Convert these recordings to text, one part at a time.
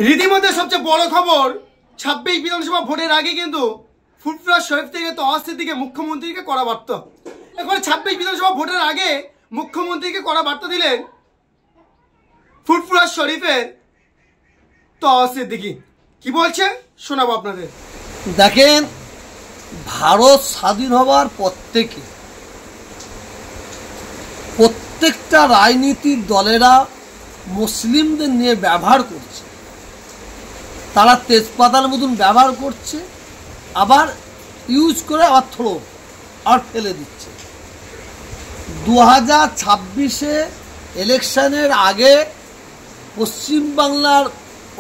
রীতিমতো সবচেয়ে বড় খবর 26 বিধানসভা ভোটের আগে কিন্তু ফুরফুরা শরীফ থেকে তওয়া সিদ্দিকী মুখ্যমন্ত্রীকে কড়া বার্তা। এখন 26 বিধানসভা ভোটের আগে মুখ্যমন্ত্রীকে কড়া বার্তা দিলেন ফুরফুরা শরীফের তওয়া সিদ্দিকী। কি বলছে শোনাবো আপনাদের। দেখেন, ভারত স্বাধীন হওয়ার পর থেকে প্রত্যেকটা রাজনীতির দলেরা মুসলিমদের নিয়ে ব্যবহার করছে। তারা তেজপাতার মতন ব্যবহার করছে, আবার ইউজ করে আবার থ্রো আর ফেলে দিচ্ছে। 2026-এ ইলেকশনের আগে পশ্চিমবাংলার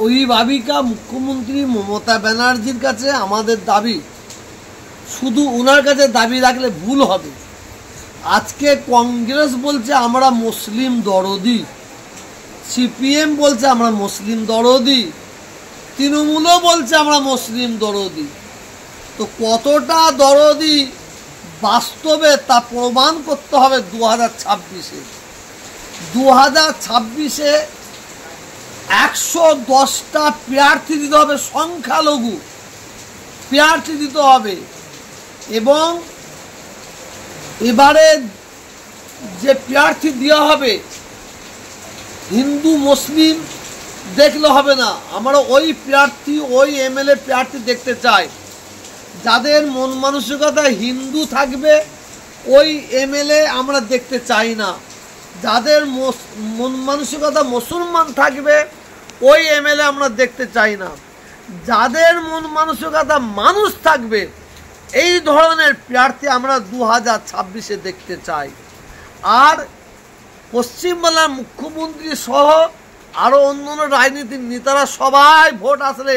অভিভাবিকা মুখ্যমন্ত্রী মমতা ব্যানার্জির কাছে আমাদের দাবি, শুধু ওনার কাছে দাবি রাখলে ভুল হবে। আজকে কংগ্রেস বলছে আমরা মুসলিম দরদি, সিপিএম বলছে আমরা মুসলিম দরদি, তৃণমূলও বলছে আমরা মুসলিম দরদি। তো কতটা দরদি বাস্তবে তা প্রমাণ করতে হবে 2026-এ। 2026-এ 110টা প্রার্থী দিতে হবে, সংখ্যালঘু প্রার্থী দিতে হবে। এবং এবারে যে প্রার্থী দেওয়া হবে হিন্দু মুসলিম দেখলে হবে না, আমরা ওই প্রার্থী ওই এমএলএ প্রার্থী দেখতে চাই যাদের মন মানসিকতা হিন্দু থাকবে, ওই এমএলএ আমরা দেখতে চাই না। যাদের মন মানসিকতা মুসলমান থাকবে ওই এমএলএ আমরা দেখতে চাই না। যাদের মন মানসিকতা মানুষ থাকবে এই ধরনের প্রার্থী আমরা 2026-এ দেখতে চাই। আর পশ্চিমবাংলার মুখ্যমন্ত্রী সহ আরও অন্যান্য রাজনীতির নেতারা সবাই ভোট আসলে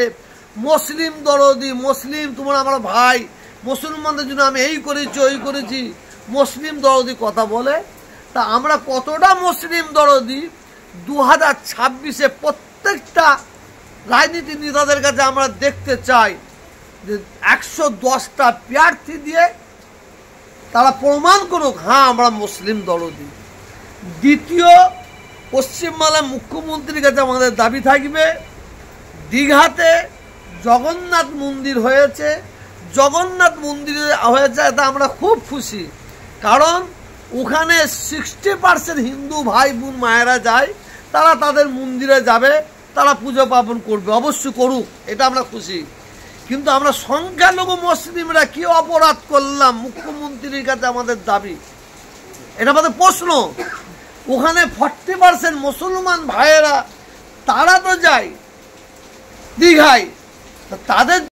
মুসলিম দরদি, মুসলিম তোমরা আমার ভাই, মুসলমানদের জন্য আমি এই করেছি ওই করেছি, মুসলিম দরদি কথা বলে। তা আমরা কতটা মুসলিম দরদি 2026-এ প্রত্যেকটা রাজনীতির নেতাদের কাছে আমরা দেখতে চাই যে 110টা প্রার্থী দিয়ে তারা প্রমাণ করুক হ্যাঁ আমরা মুসলিম দরদি। দ্বিতীয়, পশ্চিমবাংলার মুখ্যমন্ত্রীর কাছে আমাদের দাবি থাকবে, দীঘাতে জগন্নাথ মন্দির হয়েছে, জগন্নাথ মন্দিরে হয়েছে এতে আমরা খুব খুশি। কারণ ওখানে 60% হিন্দু ভাই বোন মায়েরা যায়, তারা তাদের মন্দিরে যাবে, তারা পুজো পার্বণ করবে, অবশ্যই করুক, এটা আমরা খুশি। কিন্তু আমরা সংখ্যালঘু মুসলিমরা কি অপরাধ করলাম মুখ্যমন্ত্রীর কাছে আমাদের দাবি, এটা আমাদের প্রশ্ন। ওখানে 40% মুসলমান ভাইয়েরা তারা তো যায় দীঘায়, তাদের